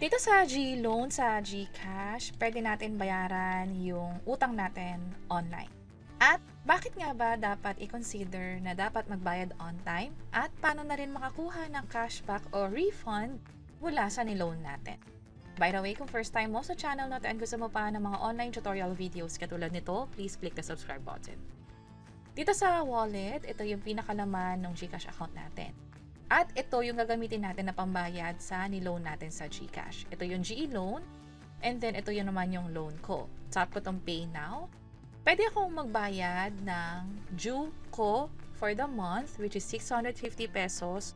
Dito sa GLoan, sa GCash, pwede natin bayaran yung utang natin online. At bakit nga ba dapat i-consider na dapat magbayad on time? At paano na rin makakuha ng cashback o refund mula sa niloan natin? By the way, kung first time mo sa channel na to and gusto mo pa ng mga online tutorial videos katulad nito, please click the subscribe button. Dito sa wallet, ito yung pinakalaman ng GCash account natin. At ito yung gagamitin natin na pambayad sa niloan natin sa GCash. Ito yung GLoan, and then ito yung naman yung loan ko. Tap ko tong Pay Now. Pwede akong magbayad ng due ko for the month, which is 650 pesos.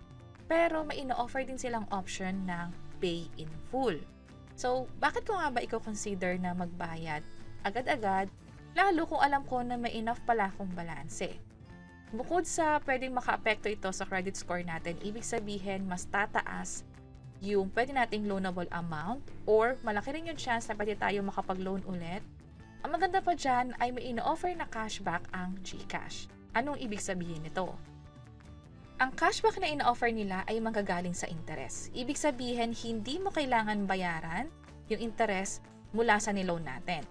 Pero may ino-offer din silang option ng Pay in Full. So, bakit ko nga ba i-consider na magbayad agad-agad, lalo kung alam ko na may enough pala akong balanse? Bukod sa pwedeng makaapekto ito sa credit score natin, ibig sabihin mas tataas yung pwede nating loanable amount or malaki rin yung chance na pwede tayo makapag-loan ulit. Ang maganda pa dyan ay may ino-offer na cashback ang GCash. Anong ibig sabihin nito? Ang cashback na ino-offer nila ay manggagaling sa interest. Ibig sabihin, hindi mo kailangan bayaran yung interest mula sa niloan natin.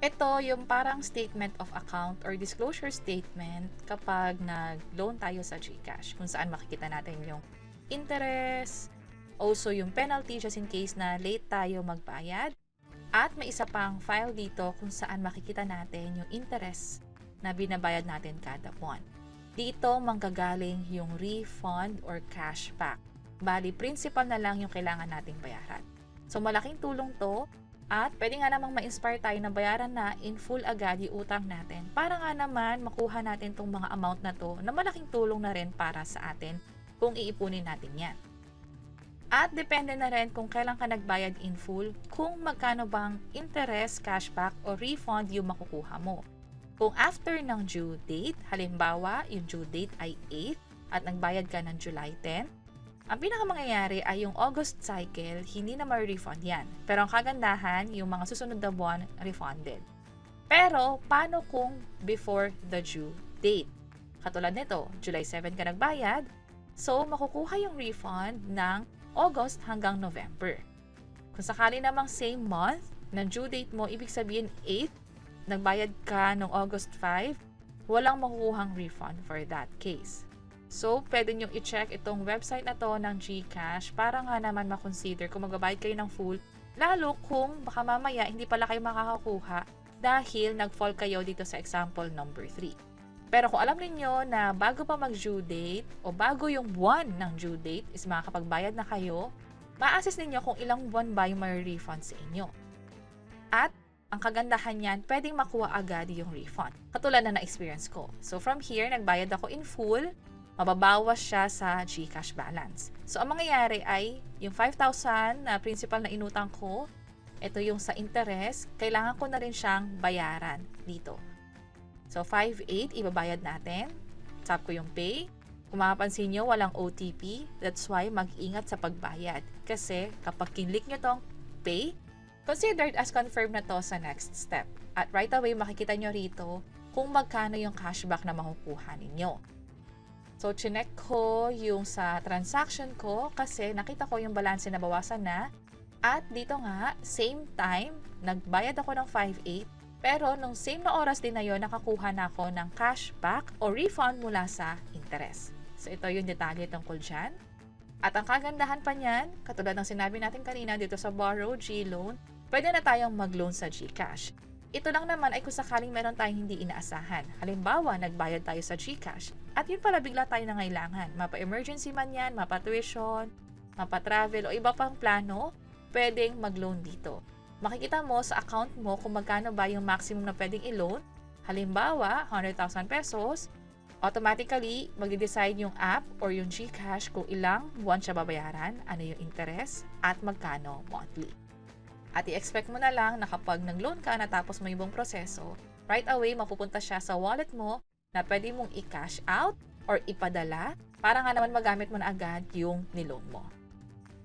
Ito yung parang statement of account or disclosure statement kapag nag-loan tayo sa GCash, kung saan makikita natin yung interest, also yung penalty just in case na late tayo magbayad, at may isa pang file dito kung saan makikita natin yung interest na binabayad natin kada buwan. Dito manggagaling yung refund or cashback. Bali, principal na lang yung kailangan nating bayaran. So malaking tulong to. At pwede nga namang ma-inspire tayo na bayaran na in full agad yung utang natin para nga naman makuha natin tong mga amount na to na malaking tulong na rin para sa atin kung iipunin natin yan. At depende na rin kung kailan ka nagbayad in full, kung magkano bang interest, cashback o refund yung makukuha mo. Kung after ng due date, halimbawa yung due date ay 8 at nagbayad ka ng July 10, ang pinakamangyayari ay yung August cycle, hindi na ma-refund yan. Pero ang kagandahan, yung mga susunod na buwan, refunded. Pero, paano kung before the due date? Katulad nito, July 7 ka nagbayad, so makukuha yung refund ng August hanggang November. Kung sakali namang same month, ng due date mo, ibig sabihin 8, nagbayad ka noong August 5, walang makukuhang refund for that case. So, pwede nyo i-check itong website na to ng GCash para nga naman makonsider kung magbabayad kayo ng full, lalo kung baka mamaya hindi pala kayo makakakuha dahil nag-fall kayo dito sa example number 3. Pero kung alam niyo na bago pa mag-due date o bago yung buwan ng due date is makakapagbayad na kayo, ma-assess ninyo kung ilang buwan ba yung may refund sa inyo. At ang kagandahan niyan, pwedeng makuha agad yung refund. Katulad na na-experience ko. So, from here, nagbayad ako in full, mababawas siya sa GCash balance. So, ang mangyayari ay, yung 5,000 na principal na inutang ko, ito yung sa interest, kailangan ko na rin siyang bayaran dito. So, 5,800 ibabayad natin. Tap ko yung pay. Kung mapapansin nyo, walang OTP. That's why mag-ingat sa pagbayad. Kasi, kapag kinlik nyo tong pay, considered as confirmed na to sa next step. At right away, makikita nyo rito kung magkano yung cashback na makukuha ninyo. So, chinek ko yung sa transaction ko kasi nakita ko yung balance na bawasan na. At dito nga, same time, nagbayad ako ng 5,800. Pero nung same na oras din na yun, nakakuha na ako ng cashback o refund mula sa interest. So, ito yung detalye tungkol dyan. At ang kagandahan pa niyan, katulad ng sinabi natin kanina dito sa Borrow GLoan, pwede na tayong mag-loan sa GCash. Ito lang naman ay kung sakaling meron tayong hindi inaasahan. Halimbawa, nagbayad tayo sa GCash at yun pala bigla tayo nangailangan. Mapa-emergency man yan, mapa-tuition, mapa-travel o iba pang plano, pwedeng mag-loan dito. Makikita mo sa account mo kung magkano ba yung maximum na pwedeng i-loan. Halimbawa, 100,000 pesos, automatically magde-decide yung app or yung GCash kung ilang buwan siya babayaran, ano yung interest, at magkano monthly. At i-expect mo na lang na kapag nag-loan ka natapos mo yung buong proseso, right away mapupunta siya sa wallet mo na pwede mong i-cash out or ipadala para nga naman magamit mo na agad yung niloan mo.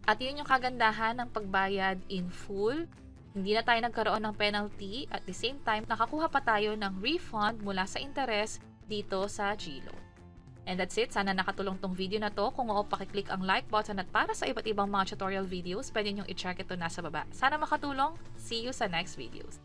At yun yung kagandahan ng pagbayad in full. Hindi na tayo nagkaroon ng penalty at the same time nakakuha pa tayo ng refund mula sa interest dito sa GLoan. And that's it. Sana nakatulong tong video na to. Kung oo, pakiclick ang like button at para sa iba't ibang mga tutorial videos, pwede nyo i-check ito nasa baba. Sana makatulong. See you sa next videos.